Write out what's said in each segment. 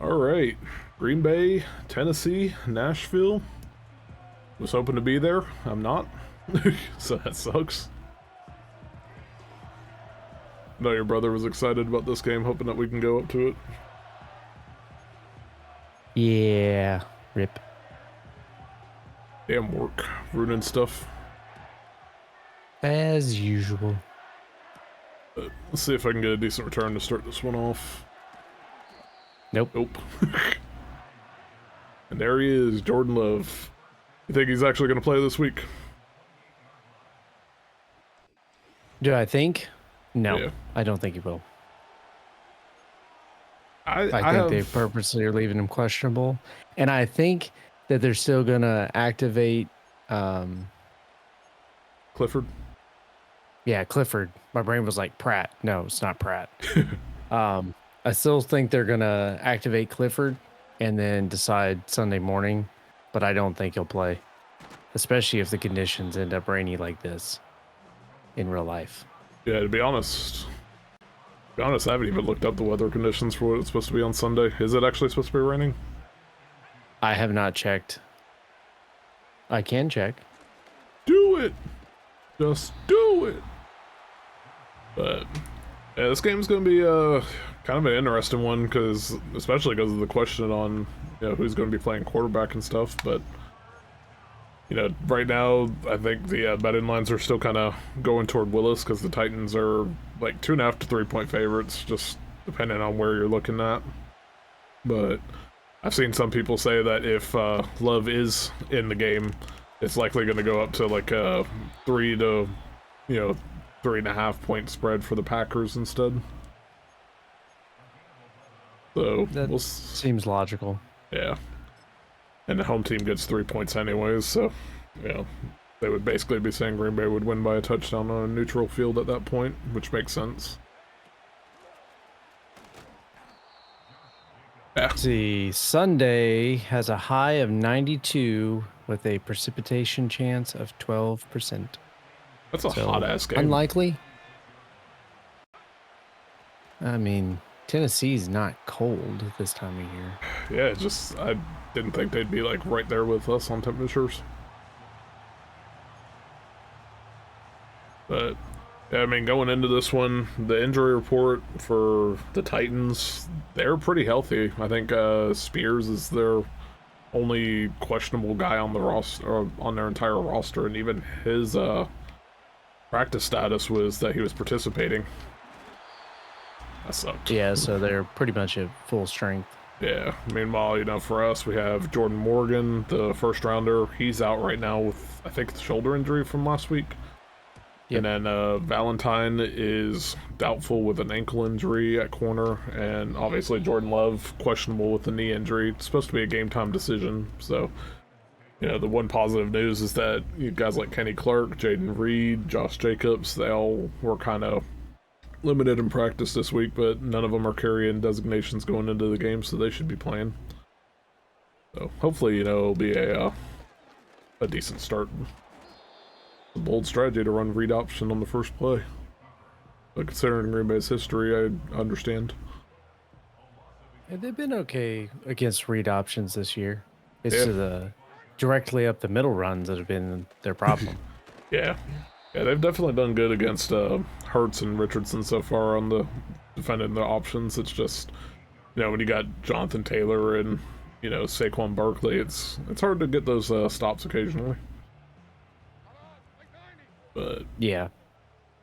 All right, Green Bay, Tennessee, Nashville. Was hoping to be there. I'm not, so that sucks. I know your brother was excited about this game, hoping that we can go up to it. Yeah, rip. Damn work, ruining stuff. As usual. But let's see if I can get a decent return to start this one off. Nope. Nope. And there he is, Jordan Love. You think he's actually going to play this week? Do I think? No, Yeah. I don't think he will. I think they purposely are leaving him questionable. And I think that they're still going to activate... Clifford? Yeah, Clifford. My brain was like Pratt. No, it's not Pratt. I still think they're going to activate Clifford and then decide Sunday morning, but I don't think he'll play, especially if the conditions end up rainy like this in real life. Yeah, to be honest, I haven't even looked up the weather conditions for what it's supposed to be on Sunday. Is it actually supposed to be raining? I have not checked. I can check. Do it! Just do it! But, yeah, this game's gonna be kind of an interesting one, especially because of the question on who's going to be playing quarterback and stuff, but right now, I think the betting lines are still kind of going toward Willis because the Titans are like 2.5 to 3-point favorites, just depending on where you're looking at. But I've seen some people say that if Love is in the game, it's likely going to go up to like a 3 to 3.5 point spread for the Packers instead. So that seems logical. Yeah. And the home team gets 3 points anyways, so, they would basically be saying Green Bay would win by a touchdown on a neutral field at that point, which makes sense. Yeah. Let's see, Sunday has a high of 92 with a precipitation chance of 12%. That's a hot-ass game. Unlikely. I mean, Tennessee's not cold this time of year. Yeah, I didn't think they'd be like right there with us on temperatures. But yeah, I mean, going into this one, the injury report for the Titans, they're pretty healthy. I think Spears is their only questionable guy on the roster, or on their entire roster, and even his practice status was that he was participating. That sucked. Yeah, so they're pretty much at full strength. Yeah. Meanwhile, for us, we have Jordan Morgan, the first rounder. He's out right now with, I think, the shoulder injury from last week. Yep. And then Valentine is doubtful with an ankle injury at corner. And obviously Jordan Love, questionable with the knee injury. It's supposed to be a game-time decision. So, the one positive news is that guys like Kenny Clark, Jaden Reed, Josh Jacobs, they all were kind of limited in practice this week, but none of them are carrying designations going into the game, so they should be playing. So hopefully, it'll be a decent start. A bold strategy to run read option on the first play. But considering Green Bay's history, I understand. Yeah, they've been okay against read options this year. It's to the directly up the middle runs that have been their problem. Yeah, they've definitely done good against Hurts and Richardson so far on the defending the options. It's just, when you got Jonathan Taylor and Saquon Barkley, it's hard to get those stops occasionally. But yeah,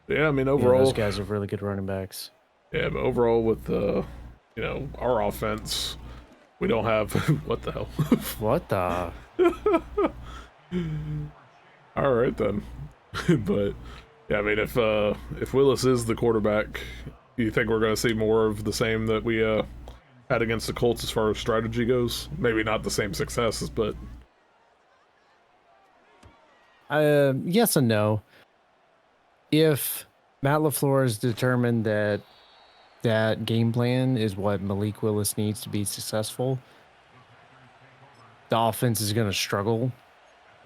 I mean overall, those guys are really good running backs. Yeah, but overall with our offense, we don't have what the hell? What the? All right then. But yeah, I mean, if Willis is the quarterback, do you think we're going to see more of the same that we had against the Colts as far as strategy goes? Maybe not the same successes, but yes and no. If Matt LaFleur is determined that game plan is what Malik Willis needs to be successful, the offense is going to struggle,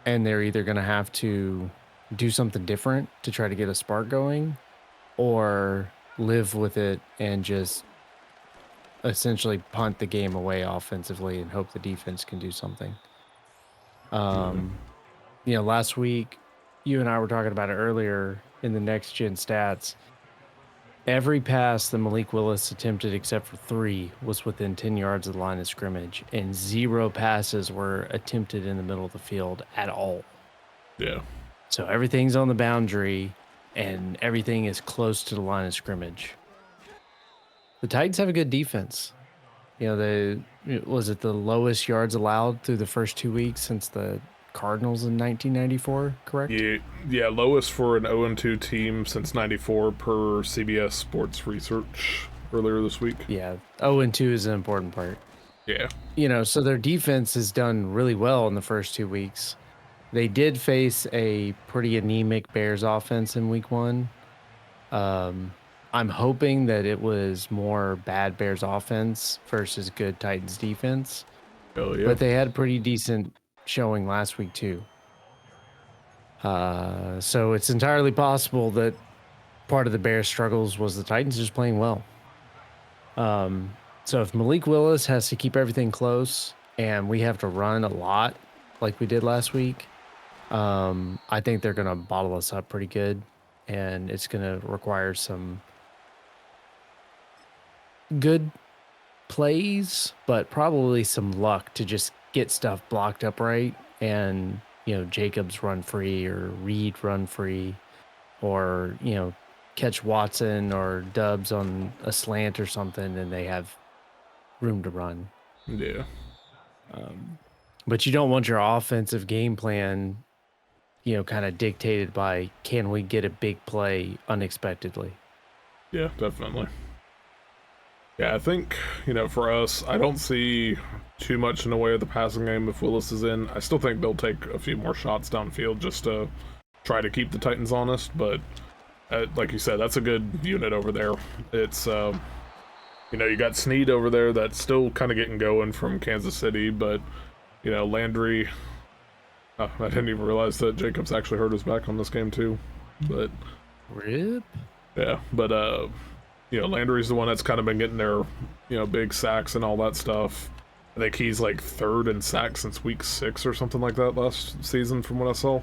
and they're either going to have to do something different to try to get a spark going, or live with it and just essentially punt the game away offensively and hope the defense can do something. Last week, you and I were talking about it earlier in the next gen stats. Every pass that Malik Willis attempted, except for 3, was within 10 yards of the line of scrimmage, and 0 passes were attempted in the middle of the field at all. Yeah. So everything's on the boundary, and everything is close to the line of scrimmage. The Titans have a good defense. Was it the lowest yards allowed through the first 2 weeks since the Cardinals in 1994, correct? Yeah, lowest for an 0-2 team since 94 per CBS Sports Research earlier this week. Yeah, 0-2 is an important part. Yeah. So their defense has done really well in the first 2 weeks. They did face a pretty anemic Bears offense in week 1. I'm hoping that it was more bad Bears offense versus good Titans defense. Oh, yeah. But they had a pretty decent showing last week too. So it's entirely possible that part of the Bears' struggles was the Titans just playing well. So if Malik Willis has to keep everything close and we have to run a lot like we did last week, I think they're going to bottle us up pretty good, and it's going to require some good plays, but probably some luck to just get stuff blocked up right, and Jacobs run free or Reed run free, or catch Watson or Dubs on a slant or something, and they have room to run. Yeah. But you don't want your offensive game plan kind of dictated by, can we get a big play unexpectedly? Yeah, definitely. Yeah, I think, for us, I don't see too much in the way of the passing game if Willis is in. I still think they'll take a few more shots downfield just to try to keep the Titans honest, but like you said, that's a good unit over there. It's, you got Snead over there that's still kind of getting going from Kansas City, but, Landry... I didn't even realize that Jacobs actually hurt his back on this game too, but... RIP? Yeah, but, Landry's the one that's kind of been getting their, big sacks and all that stuff. I think he's like 3rd in sacks since week 6 or something like that last season from what I saw.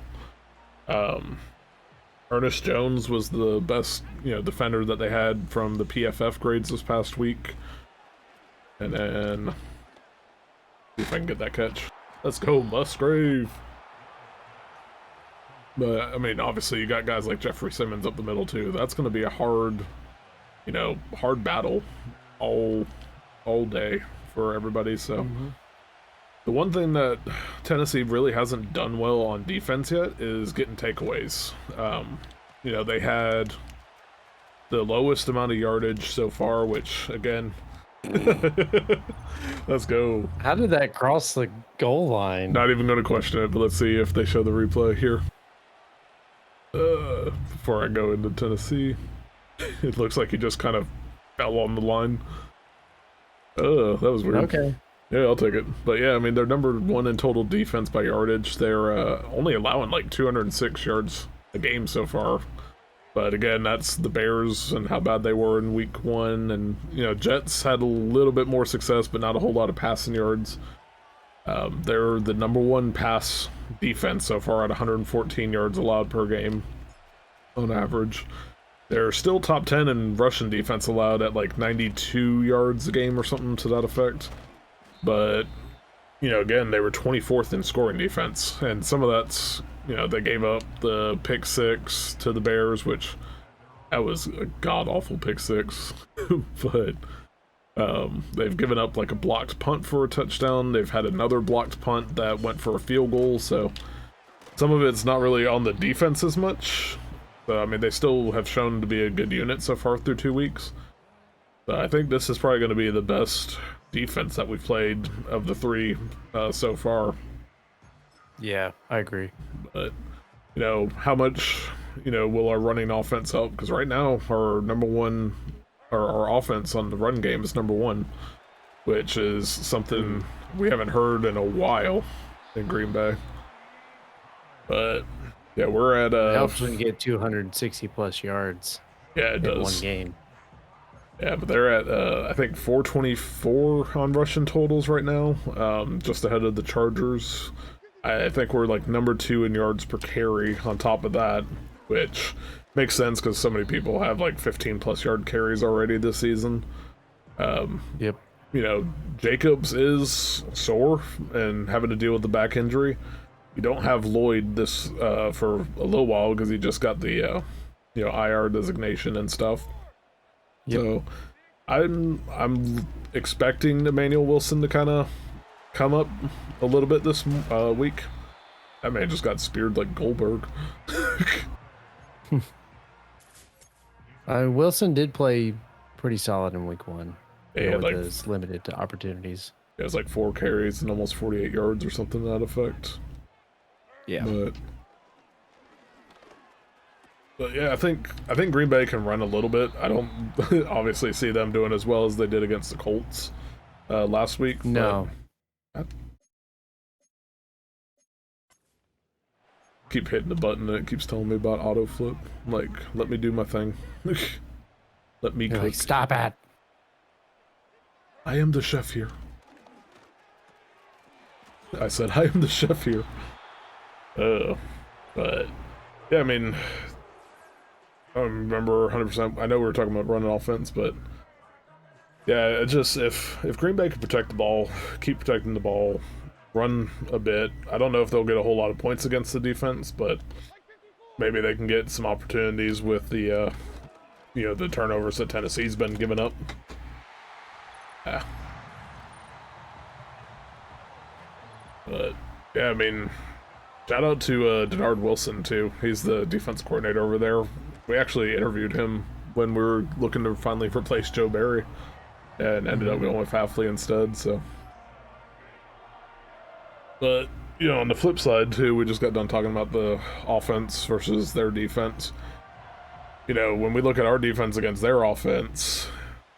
Ernest Jones was the best, defender that they had from the PFF grades this past week. And then... see if I can get that catch. Let's go, Musgrave! But, I mean, obviously you got guys like Jeffrey Simmons up the middle too. That's going to be a hard, hard battle all day for everybody. So the one thing that Tennessee really hasn't done well on defense yet is getting takeaways. They had the lowest amount of yardage so far, which, again... let's go. How did that cross the goal line? Not even going to question it, but let's see if they show the replay here. Before I go into Tennessee, it looks like he just kind of fell on the line. That was weird. Okay. Yeah, I'll take it. But yeah, I mean, they're number 1 in total defense by yardage. They're only allowing like 206 yards a game so far. But again, that's the Bears and how bad they were in week 1. And, Jets had a little bit more success, but not a whole lot of passing yards. They're the number 1 pass defense so far at 114 yards allowed per game on average. They're still top 10 in rushing defense allowed at like 92 yards a game or something to that effect. But, again, they were 24th in scoring defense. And some of that's... they gave up the pick 6 to the Bears, which that was a god-awful pick 6. But they've given up like a blocked punt for a touchdown. They've had another blocked punt that went for a field goal. So some of it's not really on the defense as much. But, I mean, they still have shown to be a good unit so far through 2 weeks. But I think this is probably going to be the best defense that we've played of the 3 so far. Yeah, I agree. But, how much, will our running offense help? Because right now, our number 1, or our offense on the run game is number 1, which is something we haven't heard in a while in Green Bay. But, yeah, we're at... it helps when you get 260 plus yards. Yeah, it does. In one game. Yeah, but they're at I think 424 on rushing totals right now, just ahead of the Chargers. I think we're like number 2 in yards per carry on top of that, which makes sense because so many people have like 15 plus yard carries already this season. Yep. You know, Jacobs is sore and having to deal with the back injury. You don't have Lloyd this for a little while because he just got the IR designation and stuff. Yep. So I'm expecting Emmanuel Wilson to kind of come up a little bit this week. That man just got speared like Goldberg. Wilson did play pretty solid in week 1. Yeah, with like his limited opportunities. it was like 4 carries and almost 48 yards or something to that effect. Yeah. But yeah, I think Green Bay can run a little bit. I don't obviously see them doing as well as they did against the Colts last week. No. I keep hitting the button and it keeps telling me about auto flip. I'm like, let me do my thing. Let me cook. Like, stop it. I am the chef here. I said I am the chef here. But yeah, I mean, I don't remember 100%. I know we were talking about running offense, but yeah, it just if Green Bay could protect the ball, keep protecting the ball, run a bit. I don't know if they'll get a whole lot of points against the defense, but maybe they can get some opportunities with the the turnovers that Tennessee's been giving up. Yeah. But yeah, I mean, shout out to Denard Wilson too. He's the defense coordinator over there. We actually interviewed him when we were looking to finally replace Joe Barry, and ended up going with Hafley instead. So, but on the flip side too, we just got done talking about the offense versus their defense. When we look at our defense against their offense,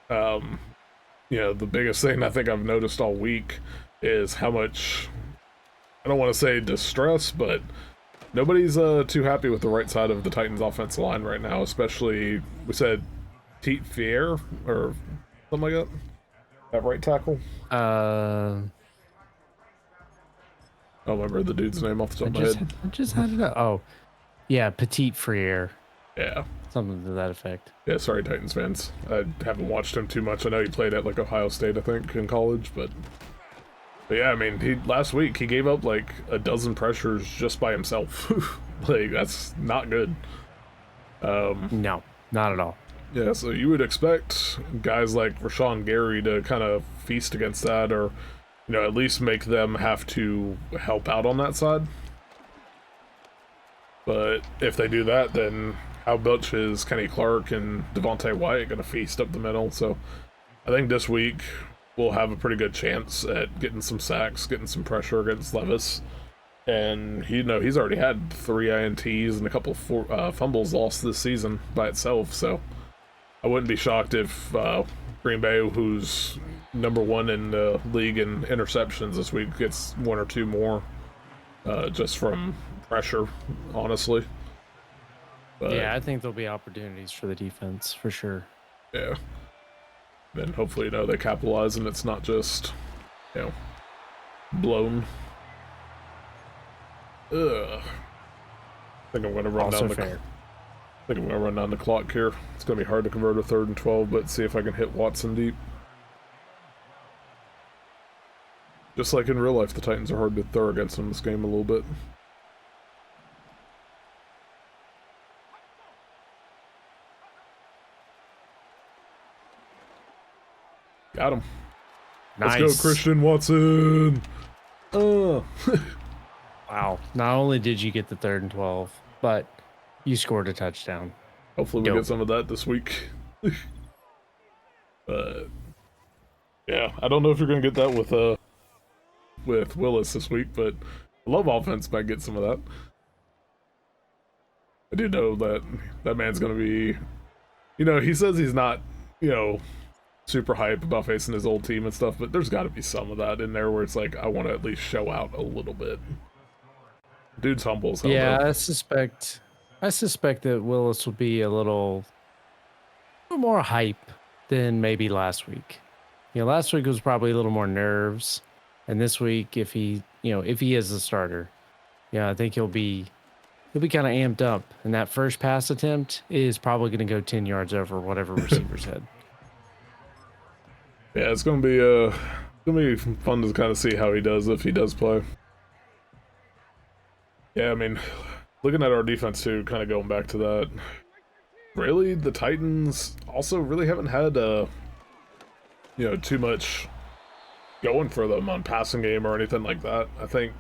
the biggest thing I think I've noticed all week is how much, I don't want to say distress, but nobody's too happy with the right side of the Titans offensive line right now, especially, we said Pete Fier or something like that? That right tackle? I don't remember the dude's name off the top of my head. I just had it up. Oh, yeah, Petit Frere. Yeah. Something to that effect. Yeah, sorry, Titans fans. I haven't watched him too much. I know he played at like Ohio State, I think, in college, but yeah, I mean, last week he gave up like a dozen pressures just by himself. Like, that's not good. No, not at all. Yeah, so you would expect guys like Rashawn Gary to kind of feast against that, or at least make them have to help out on that side. But if they do that, then how much is Kenny Clark and Devontae Wyatt going to feast up the middle? So I think this week we'll have a pretty good chance at getting some sacks, getting some pressure against Levis. And he's already had 3 INTs and a couple of fumbles lost this season by itself. So I wouldn't be shocked if Green Bay, who's number 1 in the league in interceptions this week, gets 1 or 2 more just from pressure, honestly. But, yeah, I think there'll be opportunities for the defense for sure. Yeah. Then hopefully, they capitalize and it's not just, blown. Ugh. I think I'm gonna run down the. Fair. I think I'm gonna run down the clock here. It's gonna be hard to convert a 3rd and 12, but see if I can hit Watson deep. Just like in real life, the Titans are hard to throw against in this game a little bit. Got him. Nice. Let's go, Christian Watson. Wow. Not only did you get the 3rd and 12, but you scored a touchdown. Hopefully we get some of that this week. But yeah, I don't know if you're gonna get that with Willis this week, but I love offense might get some of that. I do know that man's gonna be, he says he's not, super hype about facing his old team and stuff, but there's got to be some of that in there where it's like, I want to at least show out a little bit. Dude's humble as hell. Yeah, though. I suspect that Willis will be a little more hype than maybe last week. Last week was probably a little more nerves, and this week, if he is a starter, I think he'll be kind of amped up, and that first pass attempt is probably going to go 10 yards over whatever receiver's head. Yeah, it's gonna be fun to kind of see how he does if he does play. Yeah, I mean, looking at our defense too, kind of going back to that. Really, the Titans also really haven't had too much going for them on passing game or anything like that. I think,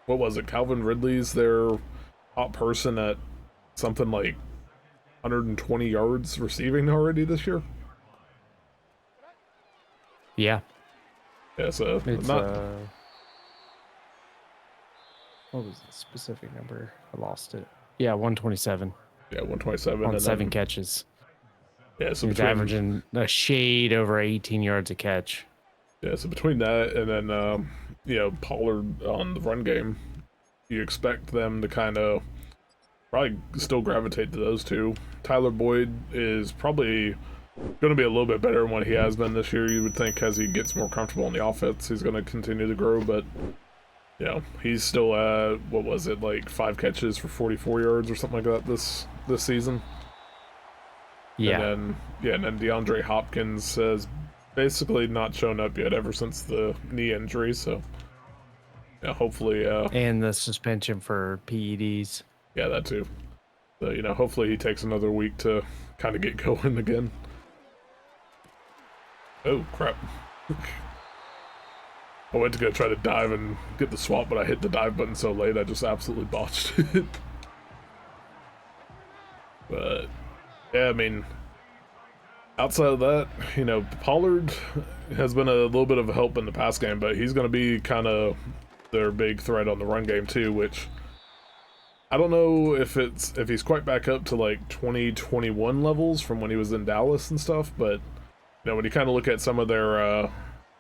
what was it, Calvin Ridley's their top person at something like 120 yards receiving already this year. Yeah. Yeah, so It's not what was the specific number? I lost it. Yeah, 127 yeah 127 on and 7 then, catches. yeah, so He's between averaging a shade over 18 yards a catch. yeah, so between that and then Pollard on the run game, you expect them to kind of probably still gravitate to those two. Tyler Boyd is probably going to be a little bit better than what he has been this year, you would think, as he gets more comfortable in the offense. He's going to continue to grow, but he's still at, what was it, like 5 catches for 44 yards or something like that this season. Yeah. And then DeAndre Hopkins has basically not shown up yet ever since the knee injury, so yeah, hopefully And the suspension for PEDs. yeah, that too. So, hopefully he takes another week to kind of get going again. Oh, crap. I went to go try to dive and get the swap, but I hit the dive button so late I just absolutely botched it. But, yeah, I mean, outside of that, Pollard has been a little bit of a help in the pass game, but he's going to be kind of their big threat on the run game too, which I don't know if he's quite back up to like 2021 levels from when he was in Dallas and stuff, but when you kind of look at some of their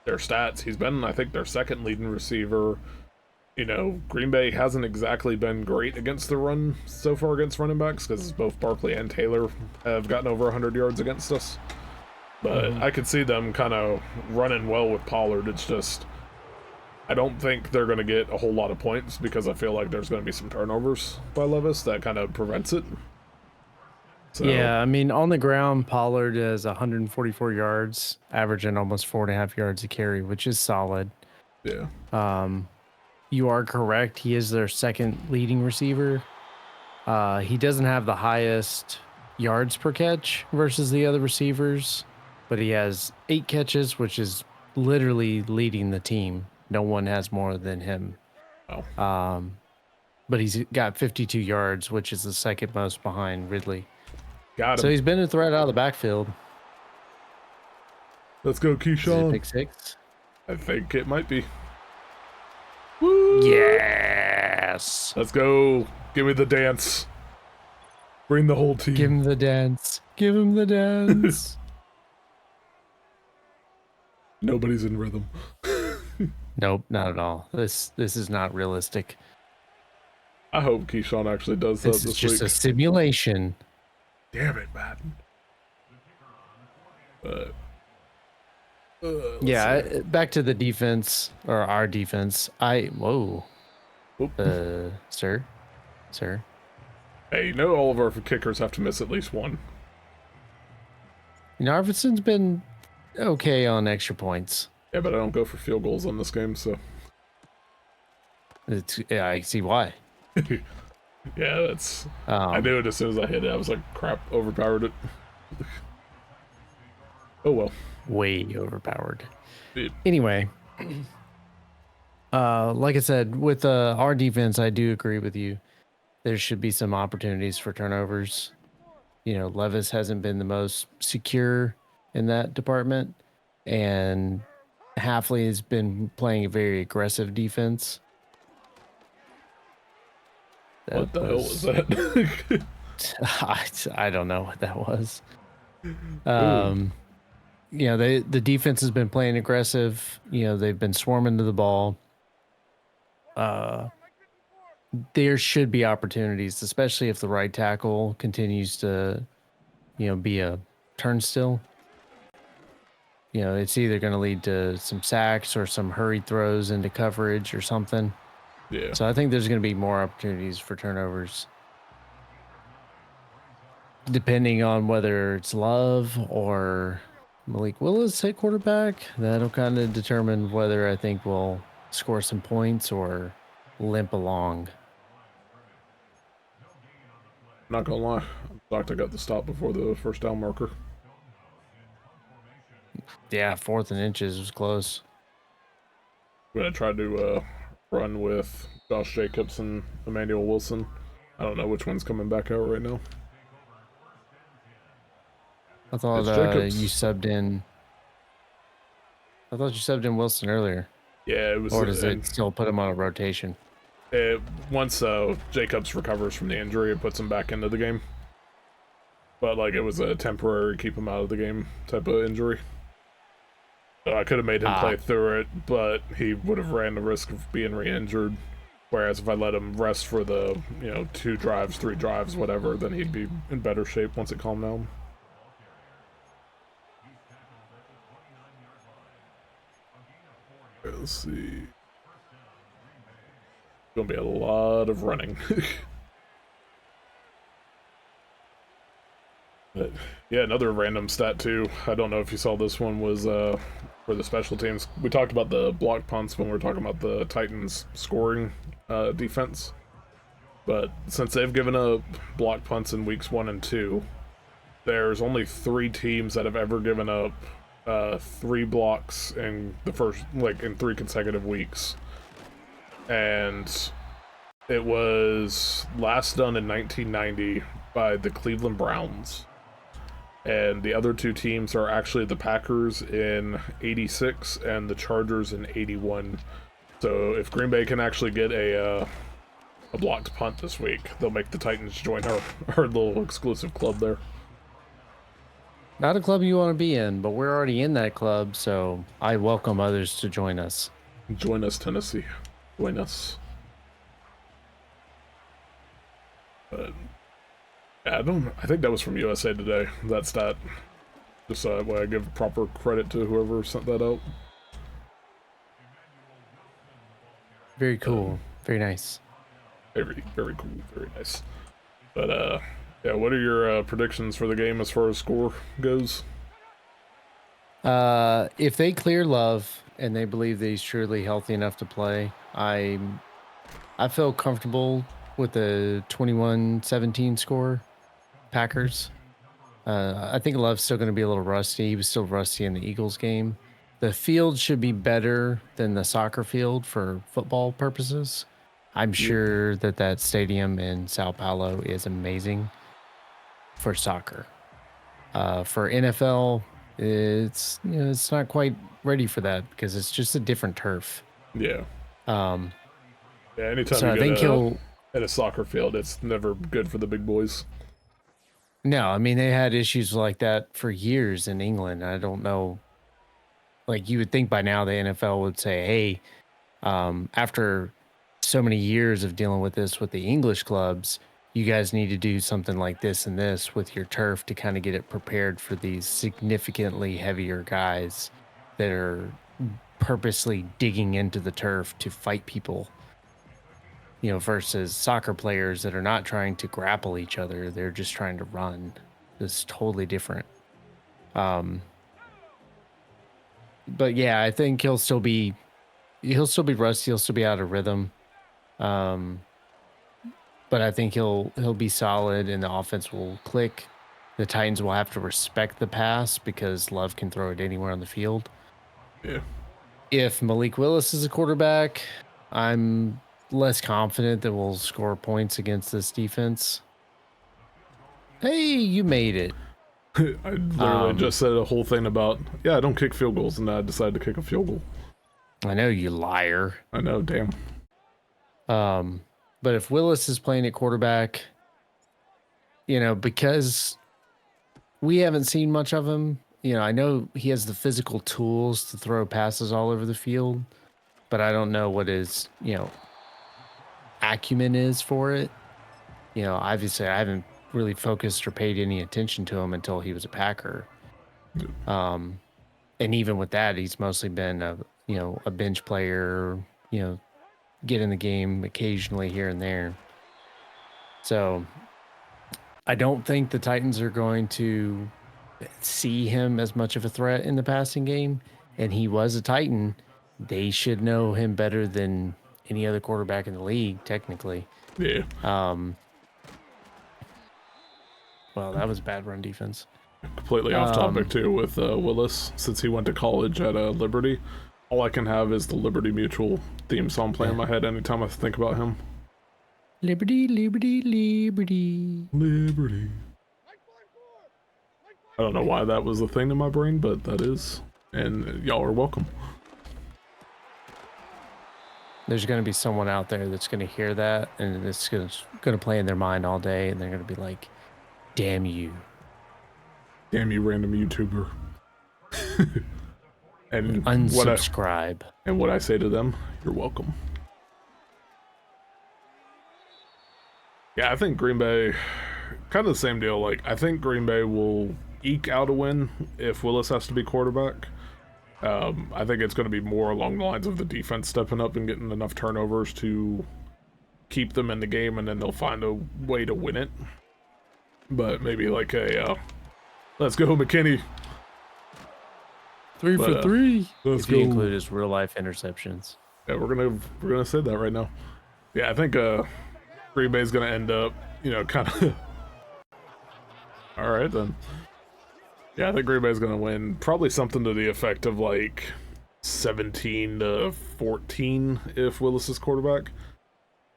stats, he's been, I think, their second leading receiver. Green Bay hasn't exactly been great against the run so far against running backs because both Barkley and Taylor have gotten over 100 yards against us. But I could see them kind of running well with Pollard. It's just, I don't think they're going to get a whole lot of points because I feel like there's going to be some turnovers by Levis that kind of prevents it. So, yeah, I mean, on the ground, Pollard is 144 yards, averaging almost 4.5 yards a carry, which is solid. Yeah. You are correct. He is their second leading receiver. He doesn't have the highest yards per catch versus the other receivers, but he has 8 catches, which is literally leading the team. No one has more than him. Oh. But he's got 52 yards, which is the second most behind Ridley. Got him. So he's been a threat out of the backfield. Let's go, Keyshawn. Is it pick 6? I think it might be. Woo! Yes. Let's go. Give me the dance. Bring the whole team. Give him the dance. Give him the dance. Nobody's in rhythm. Nope, not at all. This is not realistic. I hope Keyshawn actually does that This is just week. a simulation. Damn it, Madden. But yeah, back to the defense, or our defense. Whoa. Sir. Hey, all of our kickers have to miss at least one. Arvidsson's been okay on extra points. Yeah, but I don't go for field goals on this game, so. Yeah, I see why. Yeah, that's. I knew it as soon as I hit it. I was like, crap, overpowered it. Oh well. Way overpowered. Dude. Anyway, like I said, with our defense, I do agree with you. There should be some opportunities for turnovers. Levis hasn't been the most secure in that department, and Hafley has been playing a very aggressive defense. What the hell was that? I don't know what that was. The defense has been playing aggressive. They've been swarming to the ball. There should be opportunities, especially if the right tackle continues to, be a turnstile. it's either going to lead to some sacks or some hurried throws into coverage or something. Yeah. So I think there's going to be more opportunities for turnovers, depending on whether it's Love or Malik Willis at quarterback. That'll kind of determine whether I think we'll score some points or limp along. Not gonna lie, I'm shocked I got the stop before the first down marker. Yeah, 4th and inches was close. I'm gonna try to run with Josh Jacobs and Emmanuel Wilson. I don't know which one's coming back out right now. I thought It's Jacobs. you subbed in. I thought you subbed in Wilson earlier. Yeah, it was. Or does it still put him on a rotation? Once Jacobs recovers from the injury, it puts him back into the game. But like it was a temporary keep him out of the game type of injury. I could have made him play through it, but he would have ran the risk of being re-injured. Whereas if I let him rest for the 2 drives, 3 drives, whatever, then he'd be in better shape once it calmed down. Let's see. Gonna be a lot of running. But yeah, another random stat too. I don't know if you saw this one was for the special teams. We talked about the block punts when we were talking about the Titans scoring defense. But since they've given up block punts in weeks 1 and 2, there's only 3 teams that have ever given up 3 blocks in the first, in 3 consecutive weeks. And it was last done in 1990 by the Cleveland Browns. And the other 2 teams are actually the Packers in 86 and the Chargers in 81. So if Green Bay can actually get a blocked punt this week, they'll make the Titans join our little exclusive club there. Not a club you want to be in, but we're already in that club, so I welcome others to join us. Join us, Tennessee. Join us. But yeah, I think that was from USA Today, that stat. Just so that way I give proper credit to whoever sent that out. Very cool. Very nice. Very, very cool. Very nice. But yeah, what are your predictions for the game as far as score goes? If they clear Love and they believe that he's truly healthy enough to play, I feel comfortable with the 21-17 score. Packers. I think Love's still going to be a little rusty. He was still rusty in the Eagles game. The field should be better than the soccer field for football purposes. I'm sure that stadium in Sao Paulo is amazing for soccer. For NFL, it's it's not quite ready for that because it's just a different turf. Yeah. Yeah. Anytime so you I think he'll at a soccer field, it's never good for the big boys. No, I mean they had issues like that for years in England. I don't know. Like you would think by now the NFL would say, "Hey, after so many years of dealing with this with the English clubs, you guys need to do something like this and this with your turf to kind of get it prepared for these significantly heavier guys that are purposely digging into the turf to fight people." Versus soccer players that are not trying to grapple each other. They're just trying to run. It's totally different. But yeah, I think he'll still be rusty. He'll still be out of rhythm. But I think he'll be solid and the offense will click. The Titans will have to respect the pass because Love can throw it anywhere on the field. Yeah. If Malik Willis is a quarterback, I'm less confident that we'll score points against this defense. Hey, you made it. I literally just said a whole thing about, I don't kick field goals, and then I decided to kick a field goal. I know, you liar. I know, damn. But if Willis is playing at quarterback, because we haven't seen much of him, I know he has the physical tools to throw passes all over the field, but I don't know what his, acumen is for it. Obviously I haven't really focused or paid any attention to him until he was a Packer. And even with that, he's mostly been a bench player, get in the game occasionally here and there. So I don't think the Titans are going to see him as much of a threat in the passing game. And he was a Titan. They should know him better than any other quarterback in the league, technically. Yeah. Well, that was bad run defense. Completely off topic too with Willis, since he went to college at Liberty. All I can have is the Liberty Mutual theme song playing in my head anytime I think about him. Liberty, liberty, liberty. Liberty. I don't know why that was the thing in my brain, but that is. And y'all are welcome. There's going to be someone out there that's going to hear that, and it's going to play in their mind all day, and they're going to be like, damn you. Damn you, random YouTuber. And unsubscribe. What I say to them, you're welcome. Yeah, I think Green Bay, kind of the same deal. Like, I think Green Bay will eke out a win if Willis has to be quarterback. I think it's going to be more along the lines of the defense stepping up and getting enough turnovers to keep them in the game, and then they'll find a way to win it. But maybe like a, let's go McKinney. 3 for 3. Let's if you include his real life interceptions. Yeah, we're gonna say that right now. Yeah, I think Green Bay's gonna end up, kind of. All right then. Yeah, I think Green Bay's gonna win. Probably something to the effect of like 17-14 if Willis is quarterback.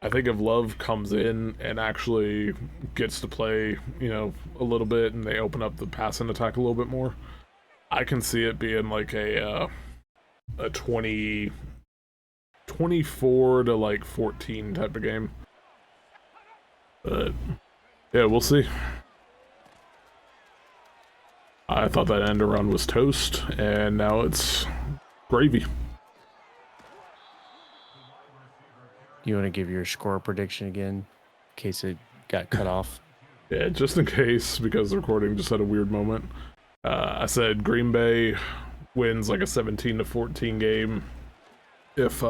I think if Love comes in and actually gets to play, a little bit, and they open up the passing attack a little bit more, I can see it being like a 24 to like 14 type of game. But yeah, we'll see. I thought that end around was toast, and now it's gravy. You want to give your score prediction again, in case it got cut off? Yeah, just in case, because the recording just had a weird moment. I said Green Bay wins like a 17-14 game if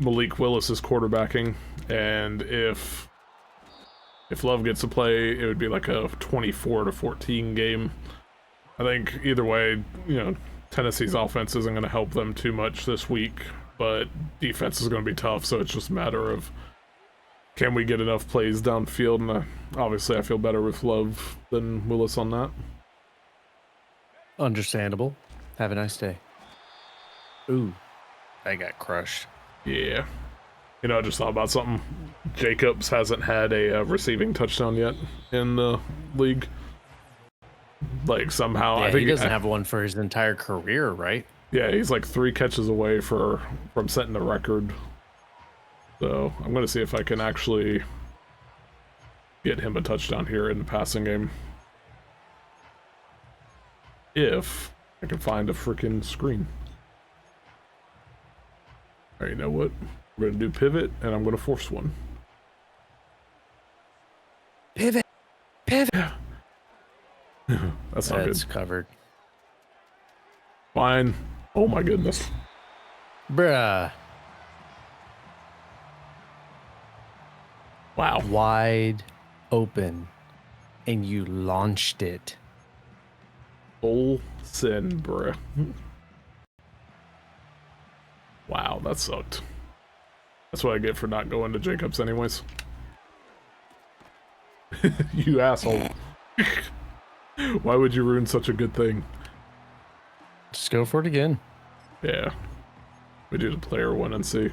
Malik Willis is quarterbacking, and if Love gets to play, it would be like a 24-14 game. I think either way, Tennessee's offense isn't going to help them too much this week, but defense is going to be tough, so it's just a matter of can we get enough plays downfield, and obviously I feel better with Love than Willis on that. Understandable. Have a nice day. Ooh, I got crushed. Yeah. I just thought about something. Jacobs hasn't had a receiving touchdown yet in the league. Like, somehow, I think he doesn't have one for his entire career, right? Yeah, he's like 3 catches away from setting the record. So I'm going to see if I can actually get him a touchdown here in the passing game. If I can find a freaking screen. Alright, you know what? We're going to do pivot, and I'm going to force one. Pivot! That's not good. That's covered. Fine. Oh my goodness. Bruh. Wow. Wide open. And you launched it. Full sin, bruh. Wow, that sucked. That's what I get for not going to Jacobs anyways. You asshole. Why would you ruin such a good thing? Just go for it again. Yeah. We do the player one and see.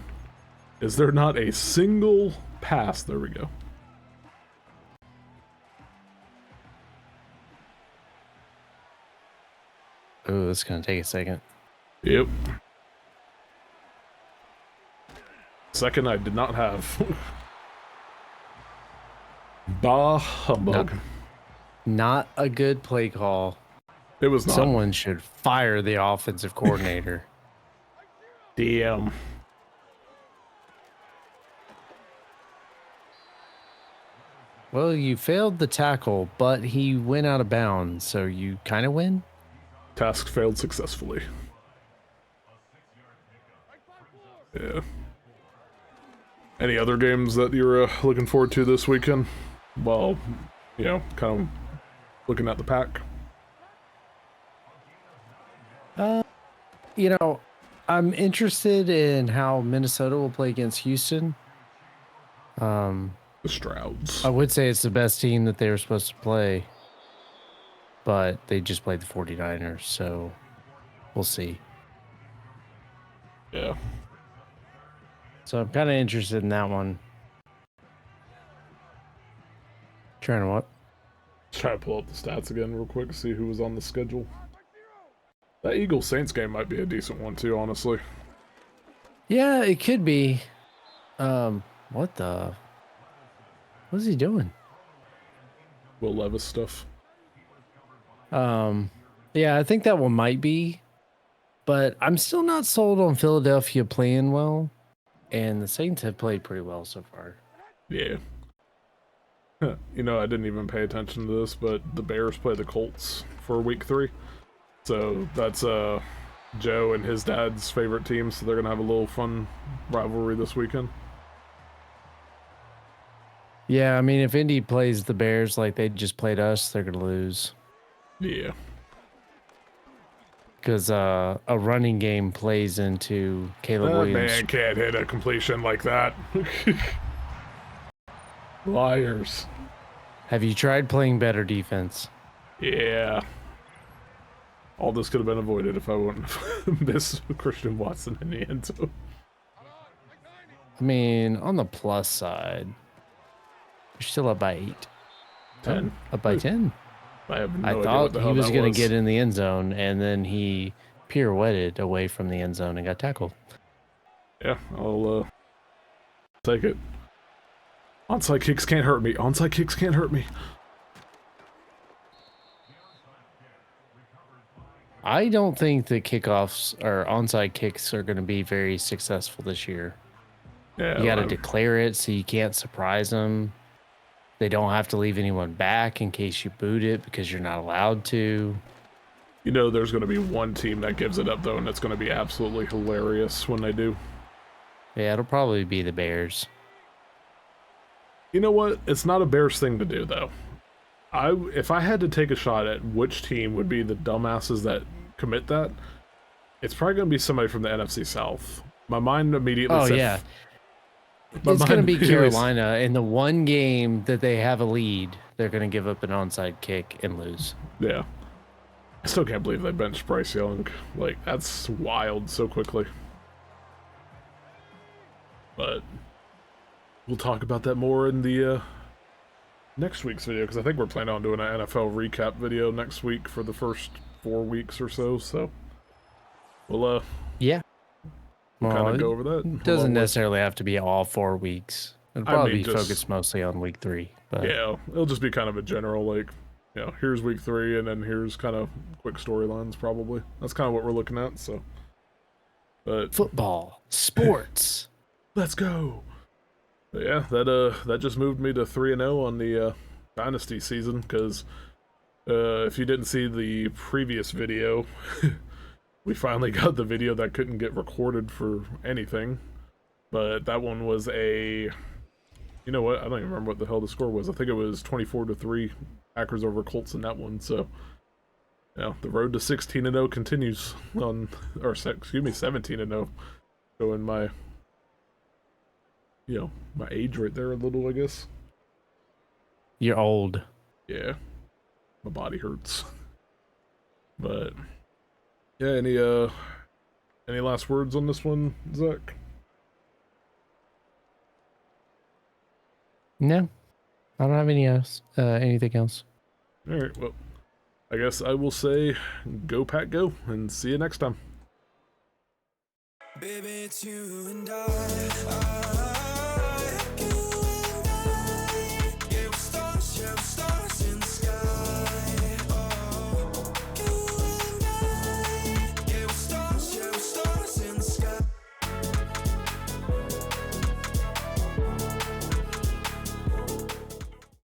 Is there not a single pass? There we go. Oh, that's going to take a second. Yep. Second I did not have. Bah humbug. Not a good play call. It was not. Someone should fire the offensive coordinator. Damn. Well, you failed the tackle, but he went out of bounds, so you kind of win? Task failed successfully. Yeah. Any other games that you're looking forward to this weekend? Well, you know, kind of looking at the pack. You know, I'm interested in how Minnesota will play against Houston. The Strouds. I would say it's the best team that they were supposed to play, but they just played the 49ers, so we'll see. Yeah. So I'm kind of interested in that one. Trying to what? Try to pull up the stats again real quick, see who was on the schedule. That Eagles-Saints game might be a decent one too, honestly. Yeah, it could be. What's he doing? Will Levis stuff. Yeah, I think that one might be, but I'm still not sold on Philadelphia playing well, and the Saints have played pretty well so far. Yeah. You know, I didn't even pay attention to this, but the Bears play the Colts for week 3. So that's Joe and his dad's favorite team, so they're gonna have a little fun rivalry this weekend. Yeah, I mean, if Indy plays the Bears like they just played us, they're gonna lose. Yeah. Because a running game plays into Caleb That Williams. man can't hit a completion like that. Liars. Have you tried playing better defense? Yeah. All this could have been avoided if I wouldn't have missed Christian Watson in the end zone. I mean, on the plus side, you're still up by 8. 10. Up by 10. I have no I idea what thought the he hell was that going to get in the end zone, and then he pirouetted away from the end zone and got tackled. Yeah, I'll take it. Onside kicks can't hurt me. Onside kicks can't hurt me. I don't think the kickoffs or onside kicks are going to be very successful this year. Yeah, You got to declare it so you can't surprise them. They don't have to leave anyone back in case you boot it because you're not allowed to. You know there's going to be one team that gives it up, though, and it's going to be absolutely hilarious when they do. Yeah, it'll probably be the Bears. You know what? It's not a Bears thing to do, though. If I had to take a shot at which team would be the dumbasses that commit that, it's probably going to be somebody from the NFC South. My mind immediately said... Yeah. It's going to be Carolina. In the one game that they have a lead, they're going to give up an onside kick and lose. Yeah. I still can't believe they benched Bryce Young. Like, that's wild so quickly. But we'll talk about that more in the next week's video, because I think we're planning on doing an NFL recap video next week for the first 4 weeks or so. So we'll yeah, kind of go over that. It doesn't necessarily have to be all 4 weeks. It'll probably be focused mostly on week 3. But yeah, it'll just be kind of a general, like, you know, here's week 3, and then here's kind of quick storylines. Probably that's kind of what we're looking at. So, but football, sports. Let's go. But yeah, that just moved me to 3-0 on the Dynasty season, because if you didn't see the previous video, we finally got the video that couldn't get recorded for anything. But that one was you know what? I don't even remember what the hell the score was. I think it was 24-3 Packers over Colts in that one. So, yeah, the road to 16-0 continues on, or excuse me, 17-0. Showing my, you know, my age right there a little, I guess. You're old. Yeah, my body hurts. But yeah, any last words on this one, Zach? No, I don't have anything else. All right, well, I guess I will say go Pack go, and see you next time. Baby, it's you and I